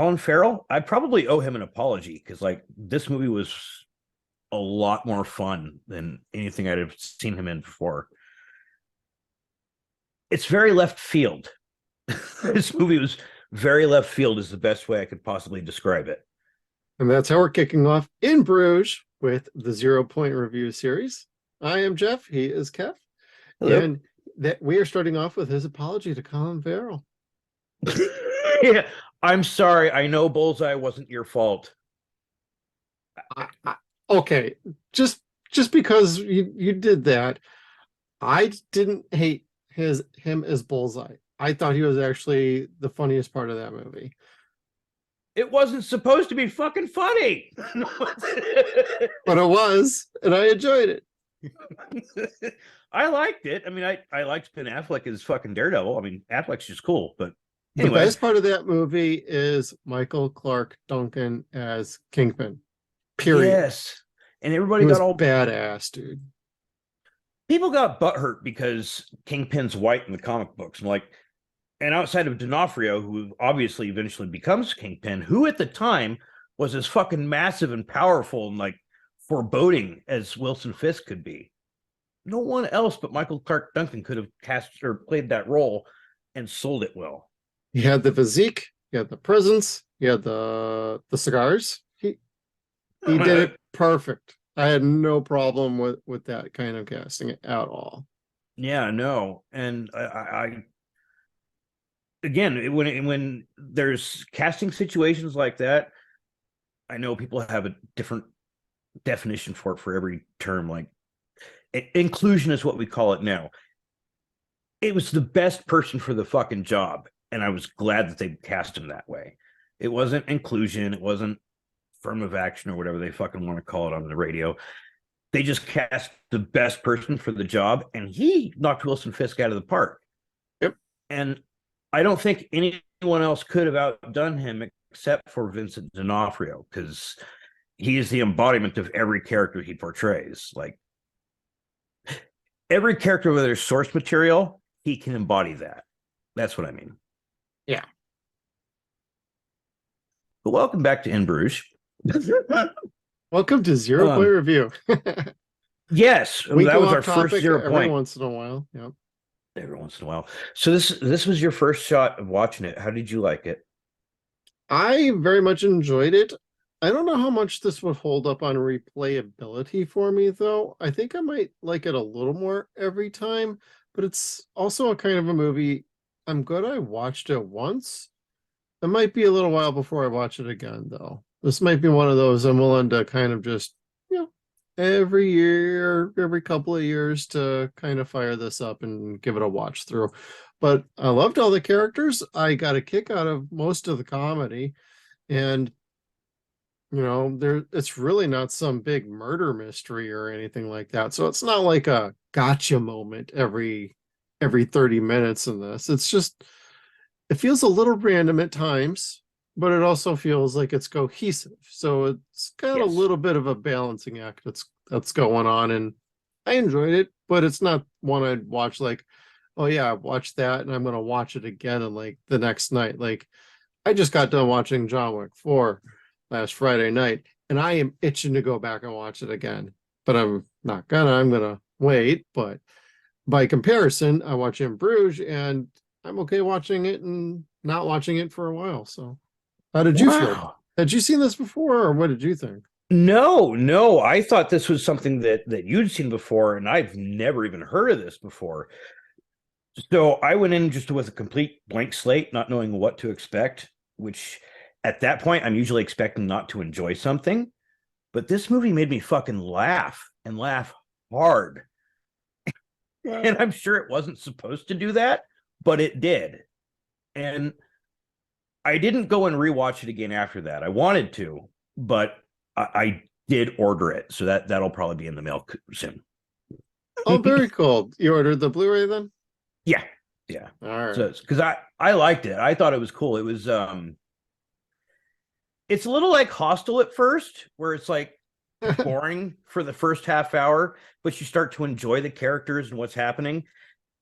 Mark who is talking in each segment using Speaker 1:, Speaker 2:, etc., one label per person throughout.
Speaker 1: Colin Farrell, I probably owe him an apology because like this movie was a lot more fun than anything I'd have seen him in before. It's very left field. This movie was very left field is the best way I could possibly describe it.
Speaker 2: And that's how we're kicking off in Bruges with the 0 Point Review series. I am Jeff. He is Kev.
Speaker 1: Hello.
Speaker 2: And that we are starting off with his apology to Colin Farrell.
Speaker 1: Yeah, I'm sorry. I know Bullseye wasn't your fault.
Speaker 2: Okay, just because you did that, I didn't hate him as Bullseye. I thought he was actually the funniest part of that movie.
Speaker 1: It wasn't supposed to be fucking funny.
Speaker 2: But it was, and I enjoyed it.
Speaker 1: I liked it. I mean, I liked Ben Affleck as fucking Daredevil. I mean, Affleck's just cool, but
Speaker 2: The
Speaker 1: anyway.
Speaker 2: best part of that movie is Michael Clark Duncan as Kingpin. Period.
Speaker 1: Yes. And
Speaker 2: He
Speaker 1: everybody
Speaker 2: was
Speaker 1: got all
Speaker 2: badass, dude.
Speaker 1: people got butthurt because Kingpin's white in the comic books. I'm like, and outside of D'Onofrio, who obviously eventually becomes Kingpin, who at the time was as fucking massive and powerful and like foreboding as Wilson Fisk could be. No one else but Michael Clark Duncan could have cast or played that role and sold it well.
Speaker 2: He had the physique, he had the presence, he had the cigars. He did it perfect. I had no problem with that kind of casting at all.
Speaker 1: Yeah, no, and I again when there's casting situations like that, I know people have a different definition for it for every term. Like inclusion is what we call it now. It was the best person for the fucking job, and I was glad that they cast him that way. It wasn't inclusion, it wasn't affirmative action or whatever they fucking want to call it on the radio. They just cast the best person for the job, and he knocked Wilson Fisk out of the park.
Speaker 2: Yep.
Speaker 1: And I don't think anyone else could have outdone him except for Vincent D'Onofrio, because he is the embodiment of every character he portrays. Like every character with their source material, he can embody that. That's what I mean.
Speaker 2: Yeah.
Speaker 1: But welcome back to In Bruges.
Speaker 2: Welcome to 0 Point Review.
Speaker 1: Yes,
Speaker 2: We
Speaker 1: that
Speaker 2: go
Speaker 1: was
Speaker 2: off
Speaker 1: our first
Speaker 2: topic
Speaker 1: 0
Speaker 2: every
Speaker 1: point.
Speaker 2: once in a while. Yep.
Speaker 1: Every once in a while. So this was your first shot of watching it. How did you like it?
Speaker 2: I very much enjoyed it. I don't know how much this would hold up on replayability for me, though. I think I might like it a little more every time, but it's also a kind of a movie. I'm good I watched it once. It might be a little while before I watch it again, though. This might be one of those I'm willing to kind of just, every year, every couple of years to kind of fire this up and give it a watch through. But I loved all the characters. I got a kick out of most of the comedy. And it's really not some big murder mystery or anything like that. So it's not like a gotcha moment every 30 minutes in this. It's just it feels a little random at times, but it also feels like it's cohesive. So it's got a little bit of a balancing act that's going on, and I enjoyed it, but it's not one I'd watch like, oh yeah, I watched that and I'm gonna watch it again and like the next night. Like I just got done watching John Wick 4 last Friday night, and I am itching to go back and watch it again. But I'm not gonna, I'm gonna wait. But by comparison, I watch In Bruges and I'm okay watching it and not watching it for a while. So how did you feel? Had you seen this before, or what did you think?
Speaker 1: No. I thought this was something that you'd seen before, and I've never even heard of this before. So I went in just with a complete blank slate, not knowing what to expect, which at that point, I'm usually expecting not to enjoy something. But this movie made me fucking laugh and laugh hard. And I'm sure it wasn't supposed to do that, but it did. And I didn't go and rewatch it again after that. I wanted to, but I did order it. So that'll probably be in the mail soon.
Speaker 2: Oh, very cool. You ordered the Blu-ray then?
Speaker 1: Yeah.
Speaker 2: All right.
Speaker 1: So because I liked it. I thought it was cool. It was it's a little like Hostel at first, where it's like boring for the first half hour, but you start to enjoy the characters and what's happening.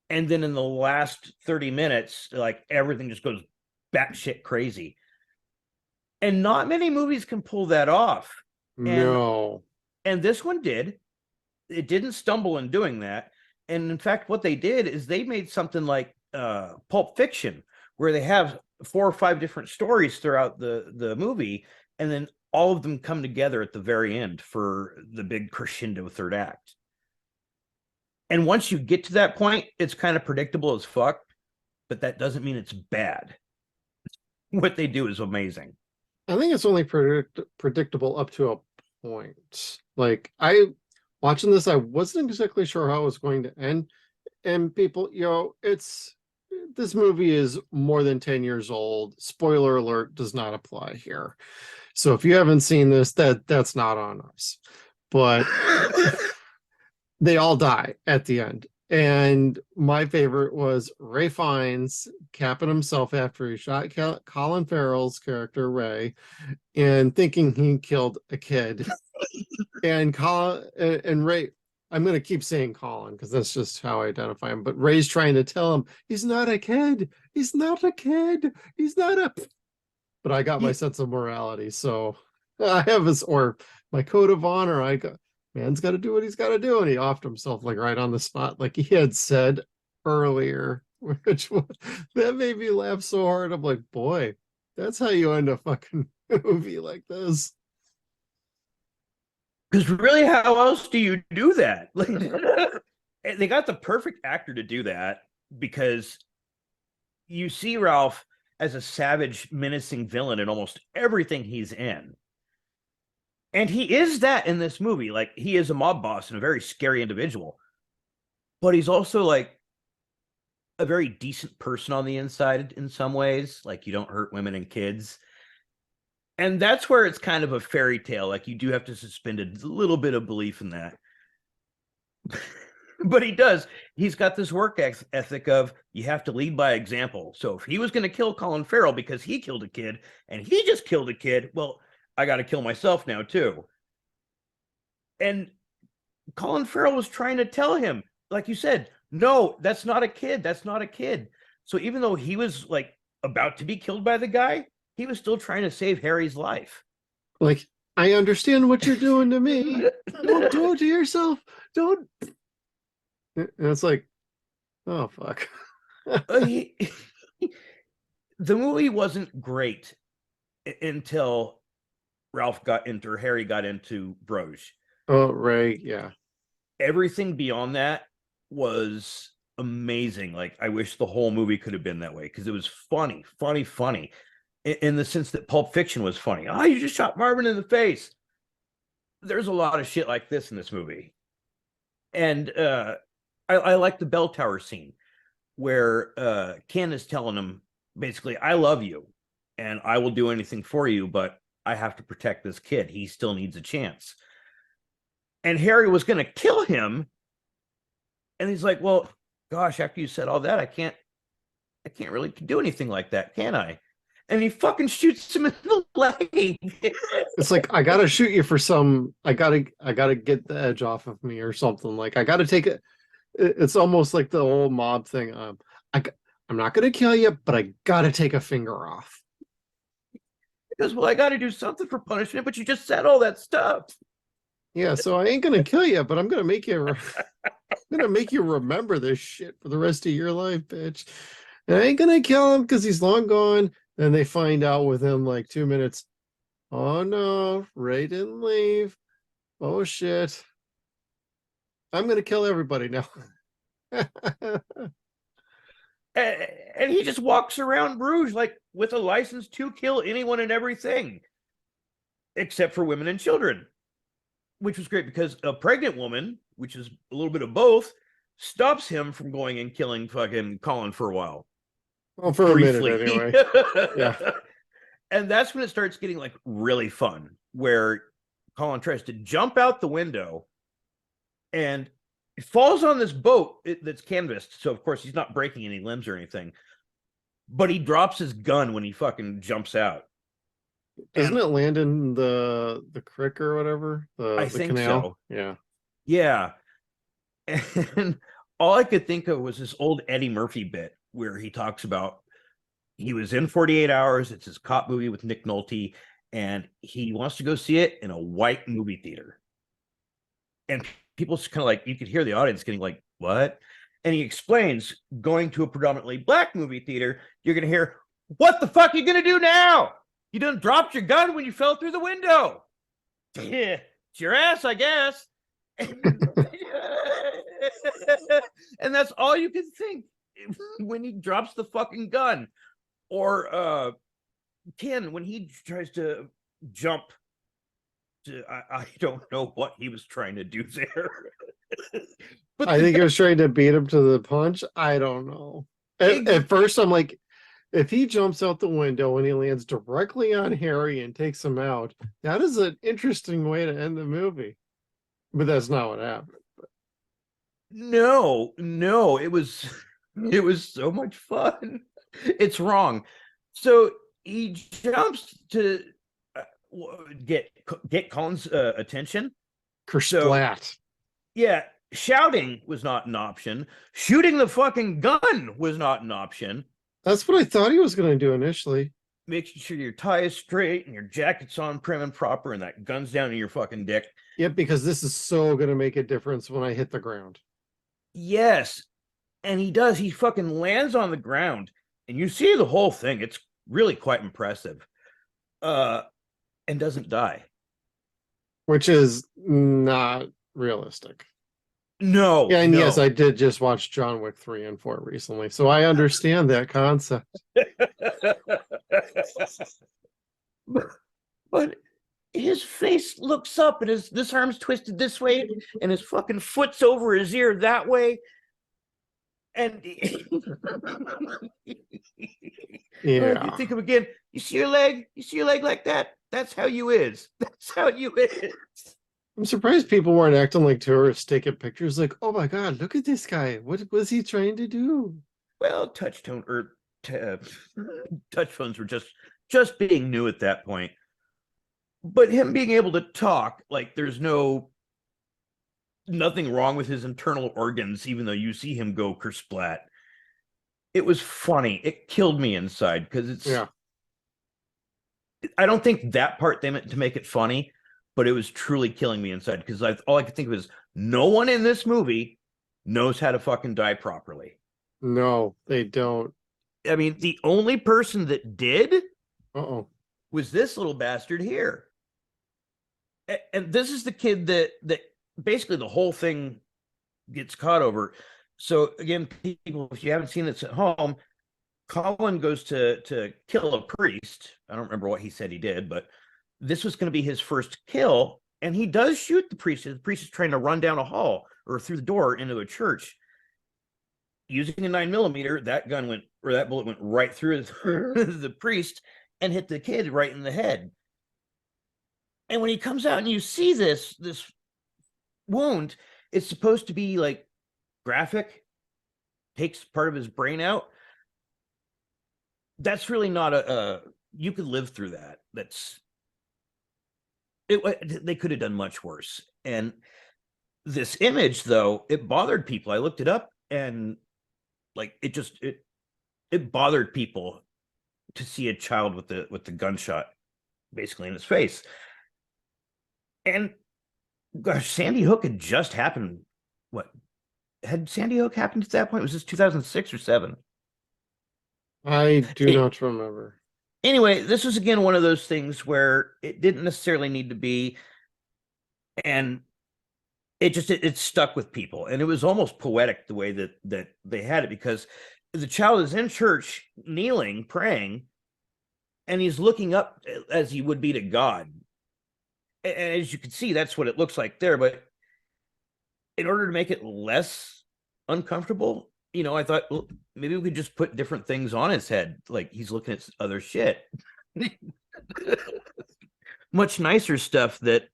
Speaker 1: And then in the last 30 minutes, like everything just goes batshit crazy. And not many movies can pull that off. And
Speaker 2: No.
Speaker 1: and this one did. It didn't stumble in doing that. And in fact, what they did is they made something like Pulp Fiction, where they have 4 or 5 different stories throughout the movie, and then all of them come together at the very end for the big crescendo third act. And once you get to that point, it's kind of predictable as fuck, but that doesn't mean it's bad. What they do is amazing.
Speaker 2: I think it's only predictable up to a point. Like I watching this, I wasn't exactly sure how it was going to end. And people, this movie is more than 10 years old. Spoiler alert does not apply here. So if you haven't seen this, that's not on us. But they all die at the end. And my favorite was Ray Fiennes capping himself after he shot Colin Farrell's character Ray, and thinking he killed a kid. And Colin and Ray, I'm going to keep saying Colin because that's just how I identify him. But Ray's trying to tell him he's not a kid. He's not a kid. He's not a. But I got my sense of morality, so I have this, or my code of honor. I got. Man's got to do what he's got to do, and he offed himself like right on the spot, like he had said earlier, which that made me laugh so hard. I'm like, boy, that's how you end a fucking movie like this.
Speaker 1: Because really, how else do you do that? Like, they got the perfect actor to do that, because you see Ralph as a savage, menacing villain in almost everything he's in. And he is that in this movie. Like, he is a mob boss and a very scary individual, but he's also like a very decent person on the inside in some ways. Like, you don't hurt women and kids. And that's where it's kind of a fairy tale. Like, you do have to suspend a little bit of belief in that. But he does. He's got this work ethic of, you have to lead by example. So if he was going to kill Colin Farrell because he killed a kid and he just killed a kid, well, I got to kill myself now too. And Colin Farrell was trying to tell him, like you said, no, that's not a kid. That's not a kid. So even though he was like about to be killed by the guy, he was still trying to save Harry's life.
Speaker 2: Like, I understand what you're doing to me. Don't do it to yourself. Don't. And it's like, oh, fuck.
Speaker 1: The movie wasn't great until Harry got into Bruges.
Speaker 2: Oh, Ray, yeah.
Speaker 1: Everything beyond that was amazing. Like, I wish the whole movie could have been that way, because it was funny in the sense that Pulp Fiction was funny. Oh, you just shot Marvin in the face. There's a lot of shit like this in this movie. And I like the bell tower scene where Ken is telling him, basically, I love you and I will do anything for you, but I have to protect this kid. He still needs a chance. And Harry was going to kill him. And he's like, well, gosh, after you said all that, I can't really do anything like that, can I? And he fucking shoots him in the leg.
Speaker 2: It's like, I gotta shoot you for I gotta get the edge off of me or something. Like, I gotta take it. It's almost like the old mob thing. I'm not gonna kill you, but I gotta take a finger off.
Speaker 1: Because, well, I gotta do something for punishment, but you just said all that stuff.
Speaker 2: Yeah, so I ain't gonna kill you, but I'm gonna make you remember this shit for the rest of your life, bitch. And I ain't gonna kill him because he's long gone. And they find out within like 2 minutes, oh no, Ray didn't leave. Oh shit. I'm gonna kill everybody now.
Speaker 1: And he just walks around Bruges like with a license to kill anyone and everything, except for women and children, which was great because a pregnant woman, which is a little bit of both, stops him from going and killing fucking Colin for a while.
Speaker 2: Well, for briefly. A minute anyway. Yeah.
Speaker 1: And that's when it starts getting like really fun, where Colin tries to jump out the window and it falls on this boat that's canvassed. So of course he's not breaking any limbs or anything, but he drops his gun when he fucking jumps out.
Speaker 2: Doesn't it land in the creek or whatever?
Speaker 1: I think
Speaker 2: canal?
Speaker 1: So.
Speaker 2: Yeah.
Speaker 1: Yeah. And all I could think of was this old Eddie Murphy bit where he talks about He was in 48 Hours. It's his cop movie with Nick Nolte, and he wants to go see it in a white movie theater. And people kind of like, you could hear the audience getting like, what? And he explains, going to a predominantly black movie theater, you're going to hear, what the fuck are you going to do now? You done dropped your gun when you fell through the window. Yeah, it's your ass, I guess. And that's all you can think when he drops the fucking gun. Or Ken, when he tries to jump to, I don't know what he was trying to do there.
Speaker 2: But I think he was trying to beat him to the punch. I don't know. At first, I'm like, if he jumps out the window and he lands directly on Harry and takes him out, that is an interesting way to end the movie. But that's not what happened. But.
Speaker 1: No, it was so much fun. It's wrong. So he jumps to get Colin's attention.
Speaker 2: Kersplat.
Speaker 1: So, yeah, shouting was not an option. Shooting the fucking gun was not an option.
Speaker 2: That's what I thought he was going to do initially.
Speaker 1: Making sure your tie is straight and your jacket's on prim and proper and that gun's down in your fucking dick.
Speaker 2: Yep, because this is so going to make a difference when I hit the ground.
Speaker 1: Yes. And he does. He fucking lands on the ground and you see the whole thing. It's really quite impressive. And doesn't die.
Speaker 2: Which is not realistic.
Speaker 1: No.
Speaker 2: Yeah, and yes, I did just watch John Wick 3 and 4 recently, so I understand that concept.
Speaker 1: But his face looks up and this arm's twisted this way and his fucking foot's over his ear that way. And
Speaker 2: yeah,
Speaker 1: you think of again, you see your leg like that? That's how you is. That's how you is.
Speaker 2: I'm surprised people weren't acting like tourists taking pictures like, oh my God, look at this guy. What was he trying to do?
Speaker 1: Well, touch phones were just being new at that point. But him being able to talk, like there's nothing wrong with his internal organs, even though you see him go kersplat. It was funny. It killed me inside because it's.
Speaker 2: Yeah.
Speaker 1: I don't think that part they meant to make it funny, but it was truly killing me inside because all I could think of is no one in this movie knows how to fucking die properly.
Speaker 2: No, they don't.
Speaker 1: I mean, the only person that did was this little bastard here. And this is the kid that basically the whole thing gets caught over. So again, people, if you haven't seen this at home, Colin goes to kill a priest. I don't remember what he said he did, but this was going to be his first kill. And he does shoot the priest. The priest is trying to run down a hall or through the door into a church. Using a 9mm, that bullet went right through the priest and hit the kid right in the head. And when he comes out and you see this wound, it's supposed to be like graphic, takes part of his brain out. That's really not you could live through that. They could have done much worse. And this image, though, it bothered people. I looked it up and like it bothered people to see a child with the gunshot basically in his face. And gosh, Sandy Hook had just happened. What had Sandy Hook happened at that point? Was this 2006 or 7?
Speaker 2: I do not remember.
Speaker 1: Anyway, this was again one of those things where it didn't necessarily need to be, and it stuck with people, and it was almost poetic the way that they had it, because the child is in church kneeling, praying, and he's looking up as he would be to God. And as you can see, that's what it looks like there. But in order to make it less uncomfortable, I thought, well, maybe we could just put different things on his head, like he's looking at other shit. Much nicer stuff that,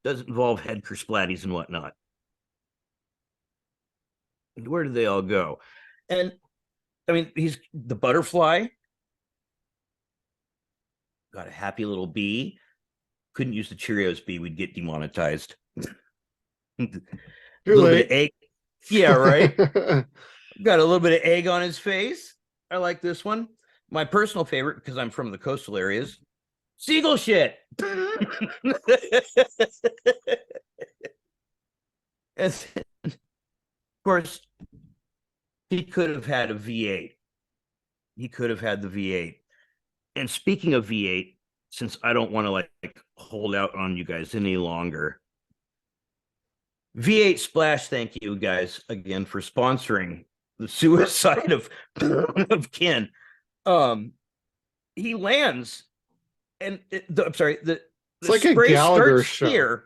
Speaker 1: doesn't involve head kersplatties and whatnot. Where do they all go? And I mean, he's the butterfly. Got a happy little bee. Couldn't use the Cheerios bee, we'd get demonetized. A little bit of egg. Yeah, right. Got a little bit of egg on his face. I like this one. My personal favorite, because I'm from the coastal areas, seagull shit. Of course, he could have had a V8. He could have had the V8. And speaking of V8, since I don't want to like hold out on you guys any longer, V8 Splash, thank you guys again for sponsoring the suicide of Ken. He lands, and I'm sorry, the
Speaker 2: like a
Speaker 1: spray
Speaker 2: Gallagher
Speaker 1: starts
Speaker 2: show.
Speaker 1: here.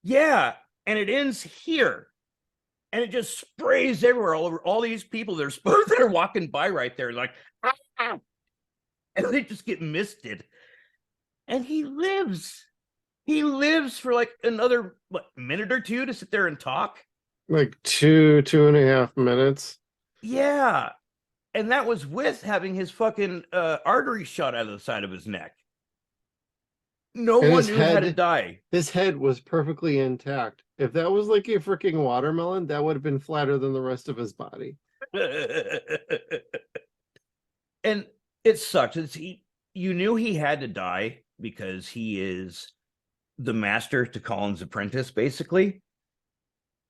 Speaker 1: Yeah, and it ends here. And it just sprays everywhere, all over all these people they're walking by right there, like, ah, and they just get misted. And he lives. He lives for like another minute or two to sit there and talk.
Speaker 2: Like 2.5 minutes.
Speaker 1: Yeah. And that was with having his fucking artery shot out of the side of his neck. No
Speaker 2: And
Speaker 1: one knew how to die.
Speaker 2: His head was perfectly intact. If that was like a freaking watermelon, that would have been flatter than the rest of his body.
Speaker 1: And it sucks. You knew he had to die because he is the master to Colin's apprentice, basically.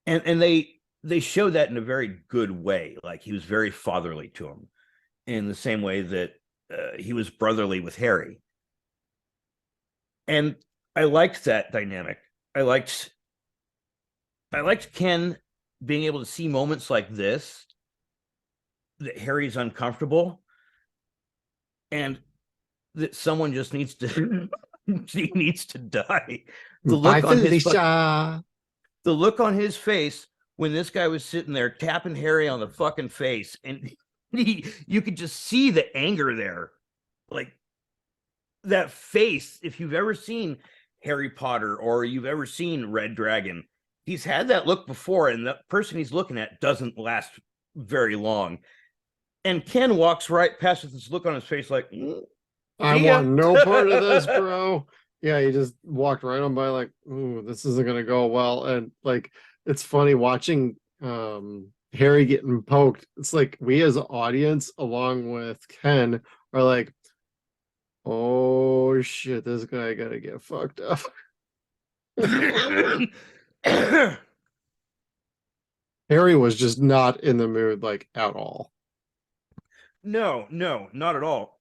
Speaker 1: And they showed that in a very good way. Like, he was very fatherly to him, in the same way that he was brotherly with Harry. And I liked that dynamic. I liked Ken being able to see moments like this, that Harry's uncomfortable, and that someone just needs to he needs to die. The look on his face when this guy was sitting there tapping Harry on the fucking face, and you could just see the anger there. Like, that face, if you've ever seen Harry Potter or you've ever seen Red Dragon, he's had that look before, and the person he's looking at doesn't last very long. And Ken walks right past with this look on his face like,
Speaker 2: I want no part of this, bro. Yeah, he just walked right on by like, ooh, this isn't gonna go well. And like, it's funny watching Harry getting poked. It's like we as an audience, along with Ken, are like, oh shit, this guy gotta get fucked up. Harry was just not in the mood, like, at all.
Speaker 1: No, not at all.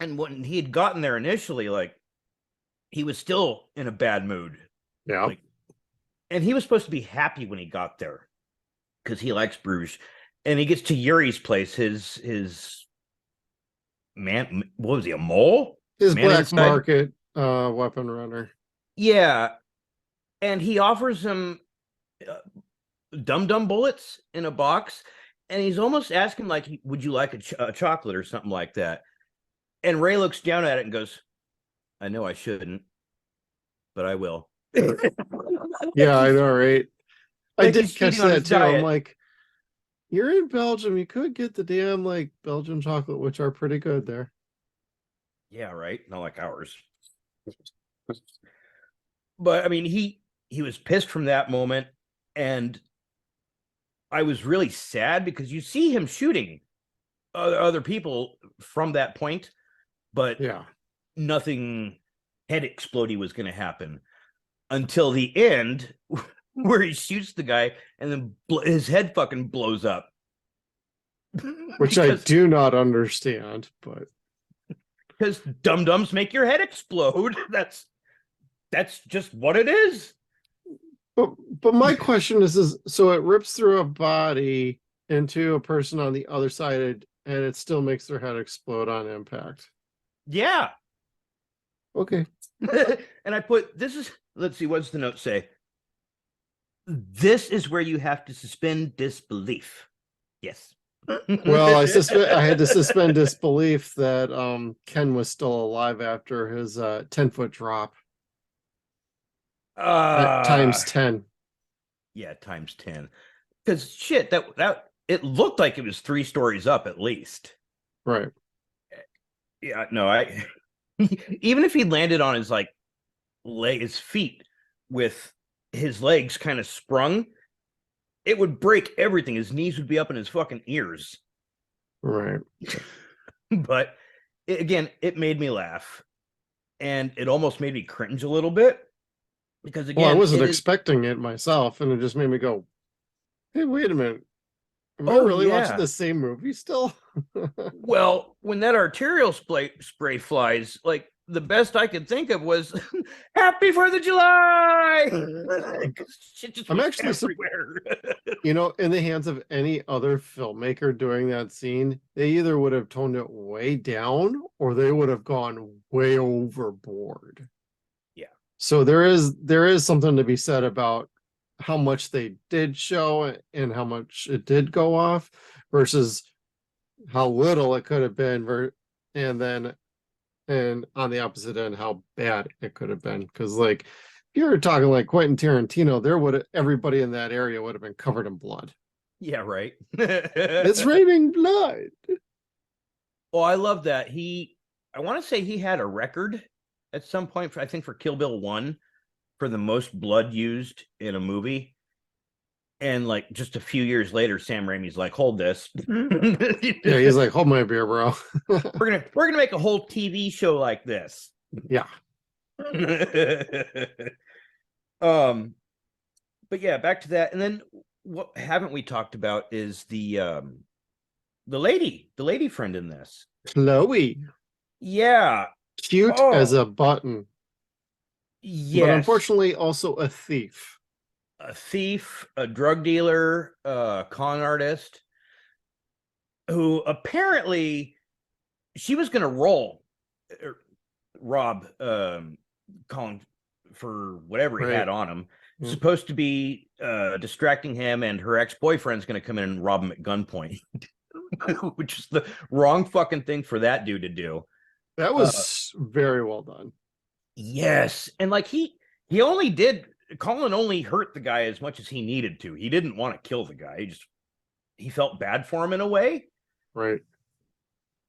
Speaker 1: And when he had gotten there initially, like, he was still in a bad mood.
Speaker 2: Yeah.
Speaker 1: Like, and he was supposed to be happy when he got there because he likes Bruges. And he gets to Yuri's place, his man, what was he, a mole?
Speaker 2: His
Speaker 1: Man
Speaker 2: black
Speaker 1: inside?
Speaker 2: market weapon runner.
Speaker 1: Yeah. And he offers him dum-dum bullets in a box. And he's almost asking, like, would you like a chocolate or something like that? And Ray looks down at it and goes, I know I shouldn't, but I will.
Speaker 2: Yeah, I know, right? I did catch that too. I'm like, you're in Belgium. You could get the damn like Belgian chocolate, which are pretty good there.
Speaker 1: Yeah, right. Not like ours. But I mean, he was pissed from that moment, and I was really sad because you see him shooting other people from that point, but
Speaker 2: yeah,
Speaker 1: nothing head explodey was going to happen until the end, where he shoots the guy and then his head fucking blows up.
Speaker 2: Which I do not understand, but
Speaker 1: because dum-dums make your head explode. That's just what it is.
Speaker 2: But my question is so it rips through a body into a person on the other side, and it still makes their head explode on impact.
Speaker 1: Yeah.
Speaker 2: Okay.
Speaker 1: And I put, this is, let's see, what's the note say? This is where you have to suspend disbelief. Yes.
Speaker 2: Well, I had to suspend disbelief that Ken was still alive after his 10-foot drop. Times 10.
Speaker 1: Yeah, times 10. Because shit, that it looked like it was 3 stories up at least.
Speaker 2: Right.
Speaker 1: Yeah, no, I even if he landed on his like his feet with his legs kind of sprung, it would break everything. His knees would be up in his fucking ears.
Speaker 2: Right.
Speaker 1: but again, it made me laugh, and it almost made me cringe a little bit because
Speaker 2: Well, I
Speaker 1: again,
Speaker 2: wasn't
Speaker 1: it is.
Speaker 2: expecting it myself, and it just made me go, "Hey, wait a minute! Am I
Speaker 1: Oh
Speaker 2: really watching
Speaker 1: yeah.
Speaker 2: the same movie still?"
Speaker 1: Well, when that arterial spray flies, like the best I could think of was "Happy 4th of July." Shit just
Speaker 2: I'm
Speaker 1: was
Speaker 2: actually,
Speaker 1: everywhere.
Speaker 2: in the hands of any other filmmaker during that scene, they either would have toned it way down or they would have gone way overboard.
Speaker 1: Yeah,
Speaker 2: So there is something to be said about how much they did show and how much it did go off versus how little it could have been and then and on the opposite end how bad it could have been, because like if you were talking like Quentin Tarantino, there would everybody in that area would have been covered in blood.
Speaker 1: yeah, right.
Speaker 2: It's raining blood.
Speaker 1: Oh, I love that. I want to say he had a record at some point, I think for Kill Bill 1 for the most blood used in a movie. And like just a few years later, Sam Raimi's like, hold this.
Speaker 2: Yeah, he's like, hold my beer, bro.
Speaker 1: we're gonna make a whole TV show like this.
Speaker 2: Yeah.
Speaker 1: um, but yeah, back to that. And then what haven't we talked about is the lady friend in this.
Speaker 2: Chloe.
Speaker 1: Yeah.
Speaker 2: Cute as
Speaker 1: Oh,
Speaker 2: a button, but
Speaker 1: yes.
Speaker 2: unfortunately also a thief.
Speaker 1: A thief, a drug dealer, a con artist who apparently she was going to rob Colin for whatever he
Speaker 2: Right.
Speaker 1: had on him.
Speaker 2: Yeah.
Speaker 1: Supposed to be distracting him, and her ex-boyfriend's going to come in and rob him at gunpoint, which is the wrong fucking thing for that dude to do.
Speaker 2: That
Speaker 1: Uh,
Speaker 2: was very well done.
Speaker 1: yes, and like he only did Colin only hurt the guy as much as he needed to. He didn't want to kill the guy. He felt bad for him in a way
Speaker 2: Right.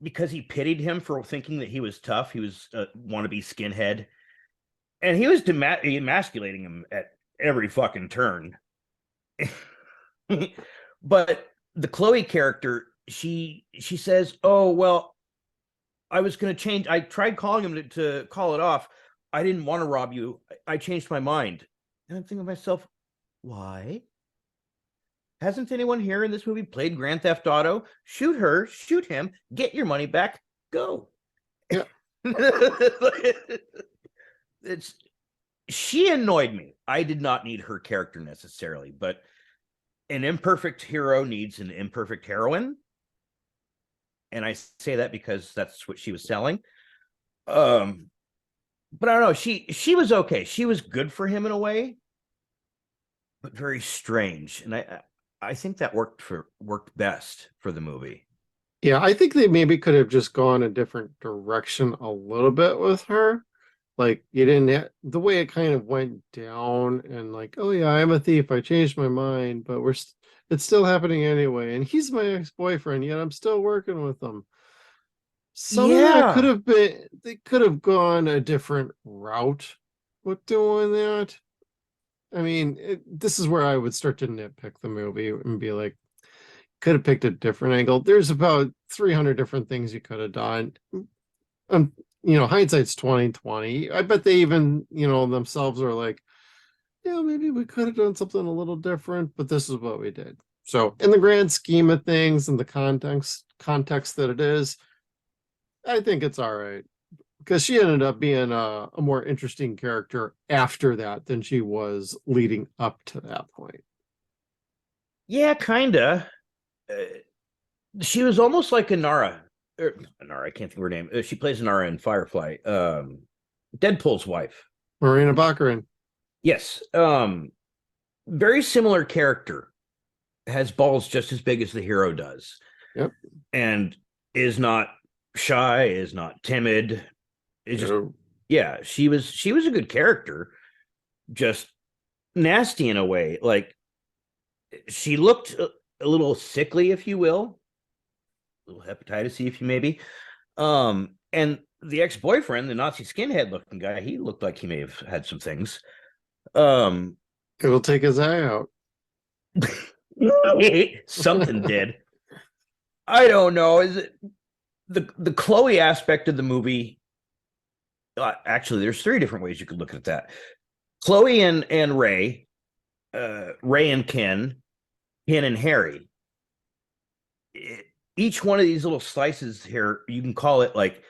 Speaker 1: because he pitied him for thinking that he was tough. He was a wannabe skinhead, and he was emasculating him at every fucking turn. But the Chloe character, she says, "Oh well, I was going to change. I tried calling him to call it off. I didn't want to rob you. I changed my mind." And I'm thinking to myself, why? Hasn't anyone here in this movie played Grand Theft Auto? Shoot her, shoot him, get your money back, go.
Speaker 2: Yeah.
Speaker 1: It's she annoyed me. I did not need her character necessarily, but an imperfect hero needs an imperfect heroine. And I say that because that's what she was selling. Um, but I don't know. She was okay. She was good for him in a way, but very strange. And I think that worked best for the movie.
Speaker 2: Yeah, I think they maybe could have just gone a different direction a little bit with her. Like you didn't the way it kind of went down and like, oh yeah, I'm a thief. I changed my mind, but it's still happening anyway. And he's my ex-boyfriend, yet I'm still working with him. Some of that could
Speaker 1: Yeah.
Speaker 2: have been, they could have gone a different route with doing that. I mean, this is where I would start to nitpick the movie and be like, could have picked a different angle. There's about 300 different things you could have done. Um, hindsight's 2020. I bet they even, themselves are like, yeah, maybe we could have done something a little different, but this is what we did. So, in the grand scheme of things and the context that it is, I think it's all right because she ended up being a more interesting character after that than she was leading up to that point.
Speaker 1: Yeah, kinda. Uh, she was almost like Inara. Inara, I can't think of her name. She plays Inara in Firefly. Deadpool's wife.
Speaker 2: Marina Baccarin.
Speaker 1: Yes. Very similar character. Has balls just as big as the hero does.
Speaker 2: Yep.
Speaker 1: And is not shy, is not timid. Is just
Speaker 2: So,
Speaker 1: yeah, she was a good character. Just nasty in a way. Like she looked a little sickly, if you will, a little hepatitis C, if you maybe. And the ex-boyfriend, the Nazi skinhead looking guy, he looked like he may have had some things. Um,
Speaker 2: it'll take his eye out.
Speaker 1: something did. I don't know. Is it the Chloe aspect of the movie, actually, there's three different ways you could look at that. Chloe and Ray, Ray and Ken and Harry. Each one of these little slices here, you can call it like,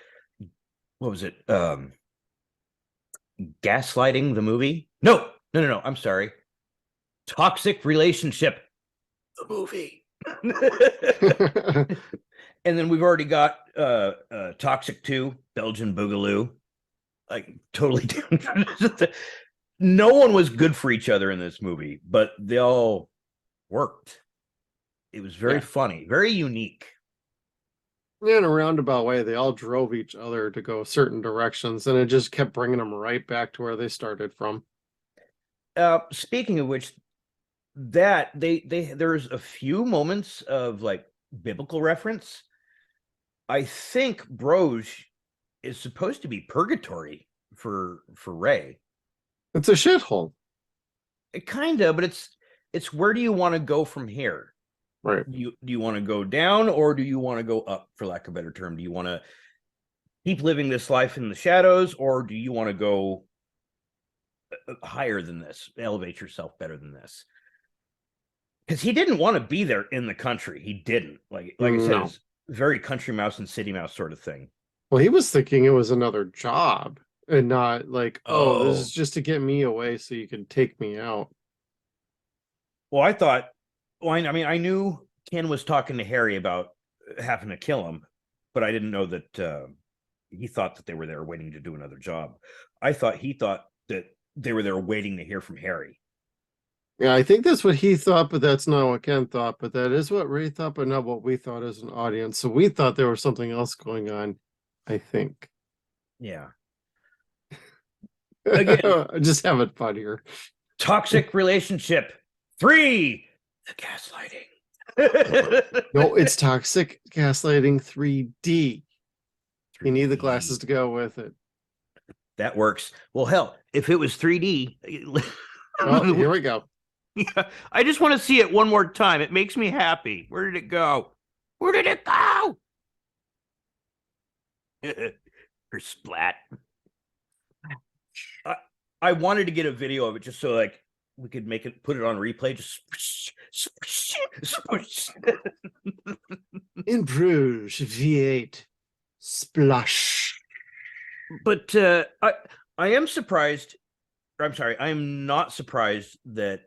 Speaker 1: what was it? Gaslighting the movie? No. I'm sorry. Toxic Relationship, the movie. And then we've already got Toxic 2, Belgian Boogaloo. Like totally different. No one was good for each other in this movie, but they all worked. It was very funny, very unique.
Speaker 2: In a roundabout way, they all drove each other to go certain directions, and it just kept bringing them right back to where they started from.
Speaker 1: Speaking of which, that there's a few moments of like biblical reference. I think Bruges is supposed to be purgatory for Ray.
Speaker 2: It's a shithole.
Speaker 1: It kind of, but it's where do you want to go from here?
Speaker 2: Right.
Speaker 1: Do you want to go down, or do you want to go up, for lack of a better term? Do you want to keep living this life in the shadows, or do you want to go higher than this, elevate yourself better than this? Because he didn't want to be there in the country. He didn't. Like I said, it's very country mouse and city mouse sort of thing.
Speaker 2: Well, he was thinking it was another job and not like, this is just to get me away so you can take me out.
Speaker 1: Well, I knew Ken was talking to Harry about having to kill him, but I didn't know that he thought that they were there waiting to do another job. I thought he thought that they were there waiting to hear from Harry.
Speaker 2: Yeah, I think that's what he thought, but that's not what Ken thought. But that is what Ray thought, but not what we thought as an audience. So we thought there was something else going on, I think.
Speaker 1: Yeah.
Speaker 2: Again, just having fun here. Toxic
Speaker 1: Relationship 3, the gaslighting.
Speaker 2: No, it's Toxic Gaslighting 3D. You need the glasses to go with it.
Speaker 1: That works. Well, hell, if it was 3D.
Speaker 2: Oh, here we go.
Speaker 1: Yeah, I just want to see it one more time. It makes me happy. Where did it go? Where did it go? Her splat. I wanted to get a video of it just so like we could put it on replay. Just
Speaker 2: in Bruges, V8 splash.
Speaker 1: But I am surprised. I'm sorry, I am not surprised that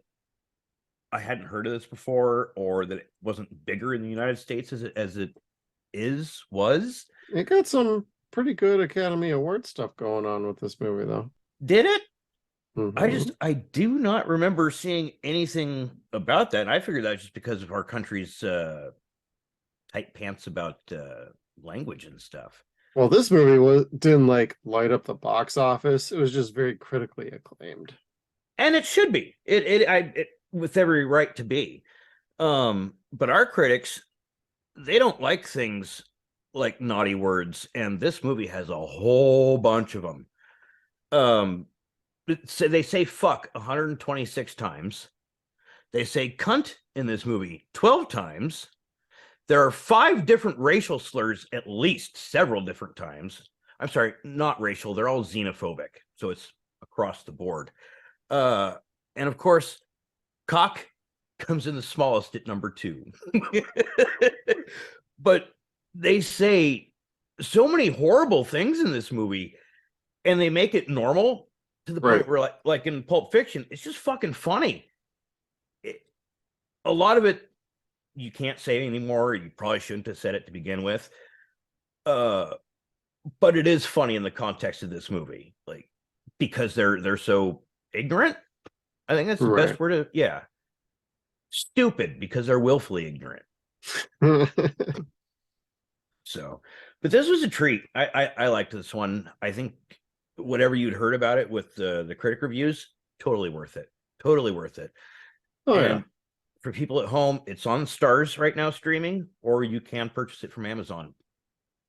Speaker 1: I hadn't heard of this before, or that it wasn't bigger in the United States as it was.
Speaker 2: It got some pretty good Academy Award stuff going on with this movie, though.
Speaker 1: Did it?
Speaker 2: Mm-hmm.
Speaker 1: I do not remember seeing anything about that. And I figured that was just because of our country's tight pants about language and stuff.
Speaker 2: Well, this movie didn't like light up the box office. It was just very critically acclaimed,
Speaker 1: and it should be. It with every right to be. But our critics, they don't like things like naughty words, and this movie has a whole bunch of them. So they say fuck 126 times. They say cunt in this movie 12 times. There are 5 different racial slurs at least several different times. I'm sorry, not racial. They're all xenophobic. So it's across the board. And of course, cock comes in the smallest at number 2. But they say so many horrible things in this movie, and they make it normal to the point where like in Pulp Fiction, it's just fucking funny. A lot of it you can't say anymore. You probably shouldn't have said it to begin with. But it is funny in the context of this movie, like because they're so ignorant. I think that's the best word to stupid because they're willfully ignorant. So, but this was a treat. I liked this one. I think whatever you'd heard about it with the critic reviews, totally worth it. Totally worth it.
Speaker 2: Oh,
Speaker 1: and
Speaker 2: yeah.
Speaker 1: For people at home, it's on Stars right now streaming, or you can purchase it from Amazon.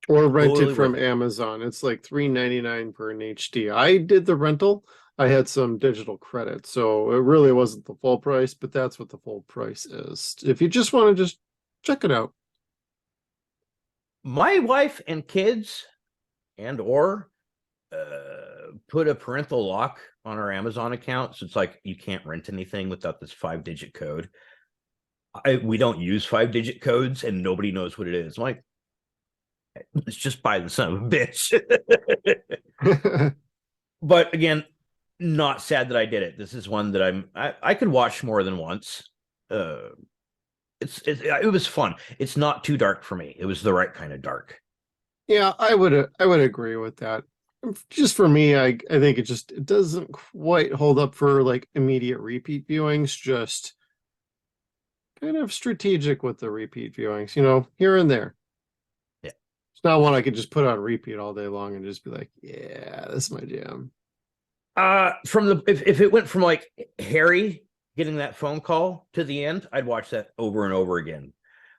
Speaker 2: Or rent it from Amazon. It's like $3.99 for an HD. I did the rental. I had some digital credit, so it really wasn't the full price, but that's what the full price is. If you just want to just check it out.
Speaker 1: My wife and kids and or put a parental lock on our Amazon account. So it's like you can't rent anything without this 5-digit code. We don't use 5-digit codes and nobody knows what it is. I'm like, let's just buy the son of a bitch. But again, not sad that I did it. This is one that I could watch more than once. It was fun. It's not too dark for me. It was the right kind of dark.
Speaker 2: Yeah, I would agree with that. Just for me, I think it doesn't quite hold up for like immediate repeat viewings, just kind of strategic with the repeat viewings, here and there.
Speaker 1: Yeah.
Speaker 2: It's not one I could just put on repeat all day long and just be like, yeah, this is my jam.
Speaker 1: From the if it went from like Harry getting that phone call to the end, I'd watch that over and over again.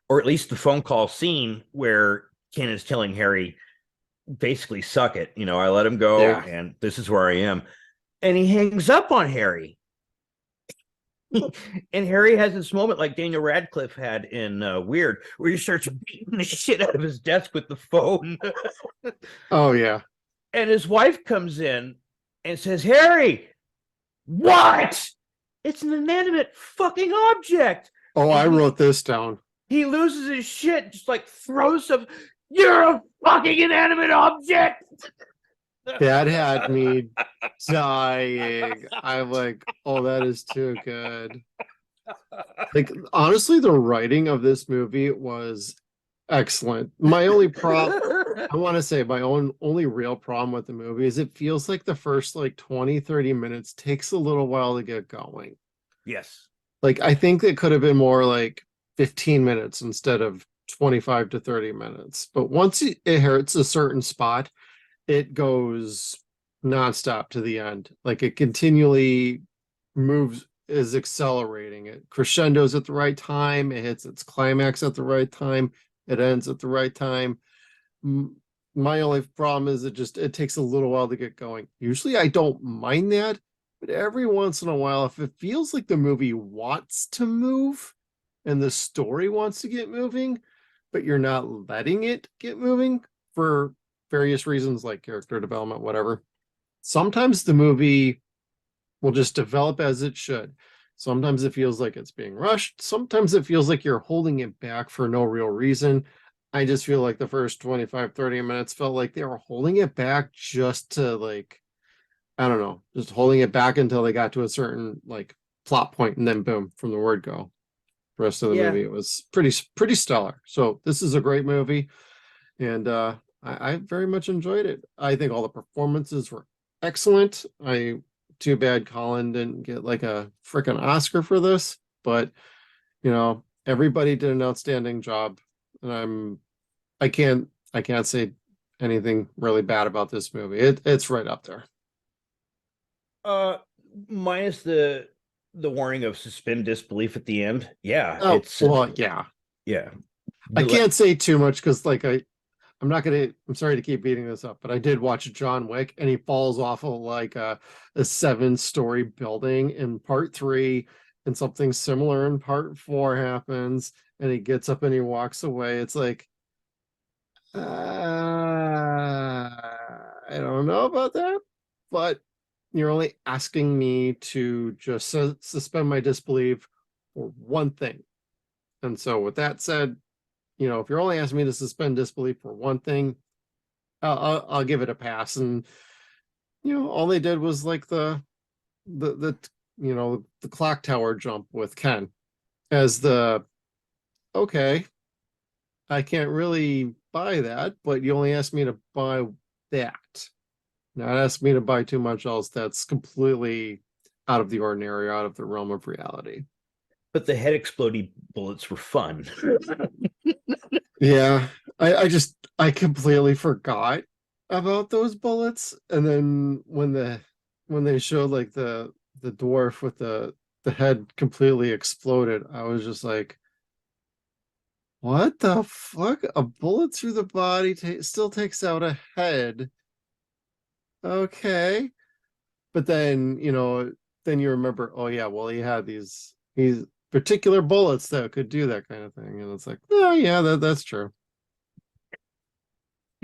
Speaker 1: Or at least the phone call scene where Ken is telling Harry, basically, suck it. I let him go,
Speaker 2: Yeah.
Speaker 1: and this is where I am. And he hangs up on Harry. And Harry has this moment like Daniel Radcliffe had in Weird, where he starts beating the shit out of his desk with the phone.
Speaker 2: Oh, yeah.
Speaker 1: And his wife comes in and says, Harry, what? It's an inanimate fucking object.
Speaker 2: Oh,
Speaker 1: And
Speaker 2: I wrote this down.
Speaker 1: he loses his shit, just like throws some, you're a fucking inanimate object.
Speaker 2: That had me dying. I'm like, oh, that is too good. Like, honestly, the writing of this movie was excellent. My only problem, I want to say, my only real problem with the movie is it feels like the first like 20-30 minutes takes a little while to get going.
Speaker 1: Yes.
Speaker 2: Like, I think it could have been more like 15 minutes instead of 25 to 30 minutes. But once it hits a certain spot, it goes nonstop to the end. Like, it continually moves, is accelerating. It crescendos at the right time. It hits its climax at the right time. It ends at the right time. My only problem is it takes a little while to get going. Usually I don't mind that, but every once in a while, if it feels like the movie wants to move and the story wants to get moving, but you're not letting it get moving for various reasons like character development, whatever, sometimes the movie will just develop as it should. Sometimes it feels like it's being rushed. Sometimes it feels like you're holding it back for no real reason. I just feel like the first 25-30 minutes felt like they were holding it back just to, like, I don't know, just holding it back until they got to a certain like plot point, and then boom, from the word go. The rest of the movie, it was pretty stellar. So this is a great movie, and I very much enjoyed it. I think all the performances were excellent. Too bad Colin didn't get like a freaking Oscar for this, but everybody did an outstanding job, and I can't say anything really bad about this movie. It's right up there.
Speaker 1: Minus the warning of suspend disbelief at the end. Yeah,
Speaker 2: Oh,
Speaker 1: it's
Speaker 2: well, yeah.
Speaker 1: yeah.
Speaker 2: I can't say too much because like I'm sorry to keep beating this up, but I did watch John Wick and he falls off of like a 7-story building in part 3, and something similar in part 4 happens, and he gets up and he walks away. It's like, I don't know about that, but you're only asking me to just suspend my disbelief for one thing. And so with that said, if you're only asking me to suspend disbelief for one thing, I'll give it a pass. And all they did was like the clock tower jump with Ken as the, okay, I can't really buy that, but you only asked me to buy that, not ask me to buy too much else that's completely out of the ordinary, out of the realm of reality.
Speaker 1: But the head exploding bullets were fun.
Speaker 2: Yeah, I completely forgot about those bullets, and then when they showed like the dwarf with the head completely exploded, I was just like, what the fuck? A bullet through the body still takes out a head. Okay. But then you remember, oh yeah, well, he had these particular bullets that could do that kind of thing. And it's like, oh yeah, that's true.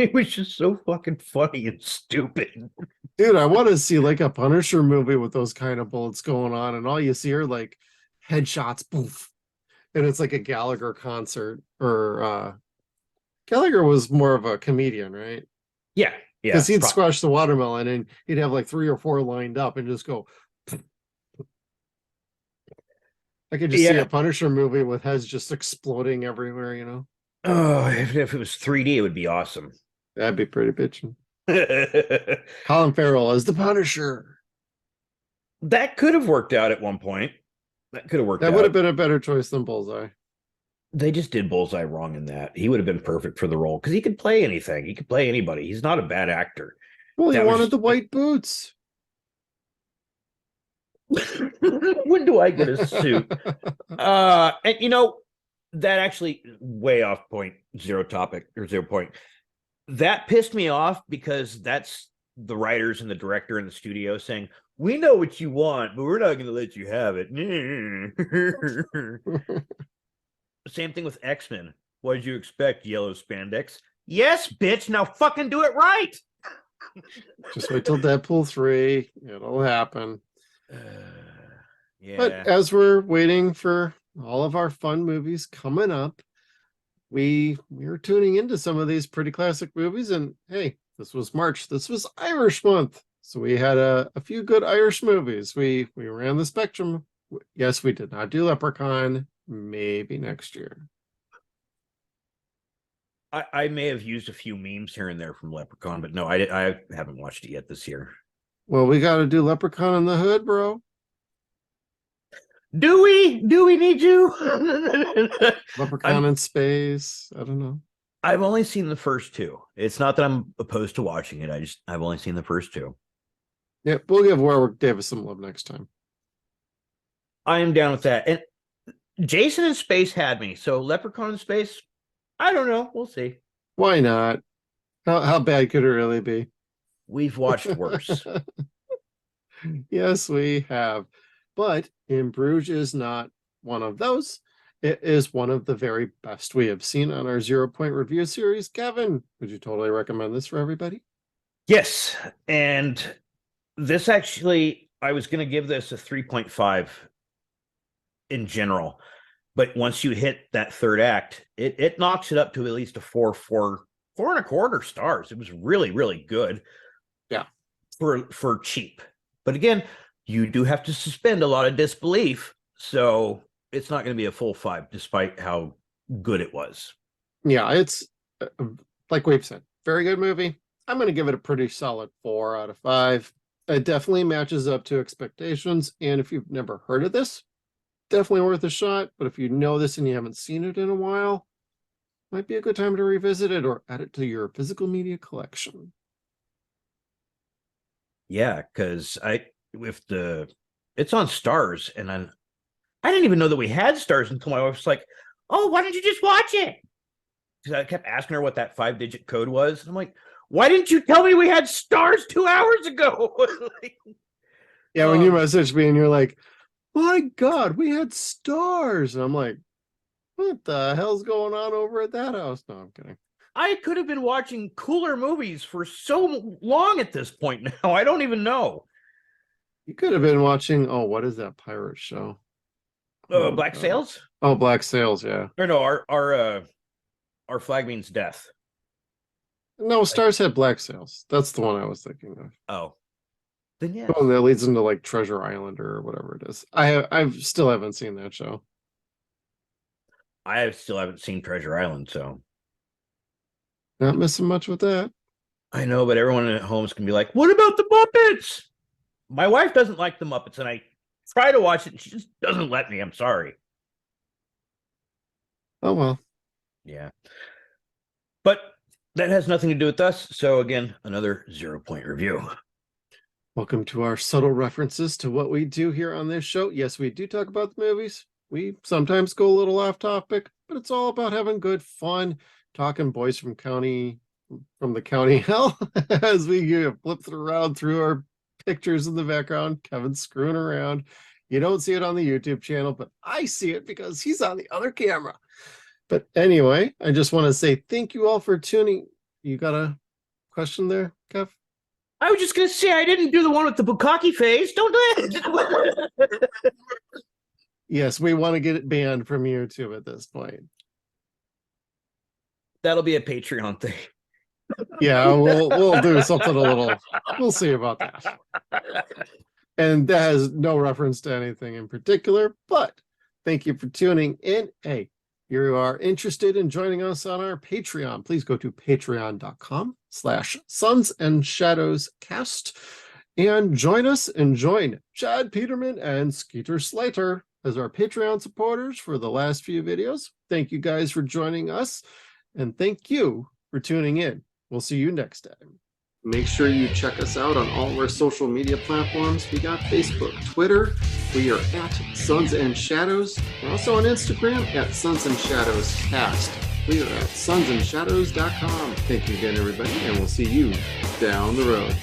Speaker 1: It was just so fucking funny and stupid.
Speaker 2: Dude, I want to see like a Punisher movie with those kind of bullets going on, and all you see are like headshots, poof. And it's like a Gallagher concert. Or Gallagher was more of a comedian, right?
Speaker 1: Yeah,
Speaker 2: Because
Speaker 1: yeah.
Speaker 2: he'd squash the watermelon and he'd have like 3 or 4 lined up and just go. I could just see
Speaker 1: Yeah.
Speaker 2: a Punisher movie with heads just exploding everywhere, you know?
Speaker 1: Oh, if it was 3D, it would be awesome.
Speaker 2: That'd be pretty bitchin'.
Speaker 1: That
Speaker 2: Colin Farrell as the Punisher.
Speaker 1: could have worked out at one point. That could have worked
Speaker 2: That would have
Speaker 1: out.
Speaker 2: been a better choice than Bullseye.
Speaker 1: They just did Bullseye wrong in that. He would have been perfect for the role because he could play anything. He could play anybody. He's not a bad actor.
Speaker 2: Well, he
Speaker 1: That
Speaker 2: wanted
Speaker 1: was
Speaker 2: the white boots.
Speaker 1: when do I get a suit? And that actually way off point, zero topic or 0 point. That pissed me off because that's the writers and the director in the studio saying, "We know what you want, but we're not going to let you have it." Same thing with X-Men. What did you expect? Yellow spandex? Yes, bitch. Now fucking do it right.
Speaker 2: Just wait till Deadpool 3. It'll happen.
Speaker 1: Yeah.
Speaker 2: But as we're waiting for all of our fun movies coming up, we are tuning into some of these pretty classic movies. And hey, this was March. This was Irish month. So we had a few good Irish movies. We ran the spectrum. Yes, we did not do Leprechaun. Maybe next year.
Speaker 1: I may have used a few memes here and there from Leprechaun, but no, I haven't watched it yet this year.
Speaker 2: Well, we got to do Leprechaun in the Hood, bro.
Speaker 1: Do we need you?
Speaker 2: Leprechaun in space. I don't know.
Speaker 1: I've only seen the first two. It's not that I'm opposed to watching it. I've only seen the first two.
Speaker 2: Yeah, we'll give Warwick Davis some love next time.
Speaker 1: I am down with that. And Jason in space had me. So Leprechaun in space, I don't know. We'll see.
Speaker 2: Why not? How bad could it really be?
Speaker 1: We've watched worse.
Speaker 2: Yes, we have. But In Bruges is not one of those. It is one of the very best we have seen on our 0 point review series. Kevin, would you totally recommend this for everybody?
Speaker 1: Yes. And this actually, I was going to give this a 3.5 in general. But once you hit that third act, it knocks it up to at least a 4.25 stars. It was really, really good.
Speaker 2: Yeah.
Speaker 1: For cheap. But again, you do have to suspend a lot of disbelief. So it's not going to be a full 5, despite how good it was.
Speaker 2: Yeah, it's like we've said, very good movie. I'm going to give it a pretty solid 4 out of 5. It definitely matches up to expectations. And if you've never heard of this, definitely worth a shot. But if you know this and you haven't seen it in a while, might be a good time to revisit it or add it to your physical media collection.
Speaker 1: Yeah, because it's on Stars, and I didn't even know that we had Stars until my wife was like, "Oh, why don't you just watch it?" Because I kept asking her what that 5-digit code was. I'm like, "Why didn't you tell me we had Stars 2 hours ago?"
Speaker 2: Yeah, when you messaged me and you're like, "My God, we had Stars," and I'm like, "What the hell's going on over at that house?" No, I'm kidding.
Speaker 1: I could have been watching cooler movies for so long at this point now. I don't even know.
Speaker 2: You could have been watching, oh, what is that pirate show?
Speaker 1: Black Sails?
Speaker 2: Oh, Black Sails, yeah.
Speaker 1: Or no, our flag means death.
Speaker 2: No, Stars had Black Sails. That's the one I was thinking of.
Speaker 1: Oh. Then yeah.
Speaker 2: Oh, that leads into like Treasure Island or whatever it is. I still haven't seen that show.
Speaker 1: I still haven't seen Treasure Island, so
Speaker 2: Not missing much with that.
Speaker 1: I know, but everyone at home is gonna be like, "What about the Muppets?" My wife doesn't like the Muppets, and I try to watch it, and she just doesn't let me. I'm sorry.
Speaker 2: Oh well.
Speaker 1: Yeah. But that has nothing to do with us. So again, another 0 point review.
Speaker 2: Welcome to our subtle references to what we do here on this show. Yes, we do talk about the movies. We sometimes go a little off topic, but it's all about having good fun, talking boys from the county hell as we flip around through our pictures in the background. Kevin's screwing around. You don't see it on the YouTube channel, but I see it because he's on the other camera. But anyway, I just want to say thank you all for tuning you got a question there, Kev?
Speaker 1: I was just gonna say I didn't do the one with the bukkake face. Don't do it.
Speaker 2: Yes, we want to get it banned from YouTube at this point.
Speaker 1: That'll be a Patreon thing.
Speaker 2: Yeah, we'll do something a little. We'll see about that. And that has no reference to anything in particular, but thank you for tuning in. Hey, you are interested in joining us on our Patreon, please go to patreon.com/SunsAndShadowsCast and join us and join Chad Peterman and Skeeter Slater as our Patreon supporters for the last few videos. Thank you guys for joining us, and thank you for tuning in. We'll see you next time. Make sure you check us out on all of our social media platforms. We got Facebook, Twitter. We are at Suns and Shadows. We're also on Instagram at Suns and Shadows Cast. We are at SunsAndShadows.com. Thank you again, everybody, and we'll see you down the road.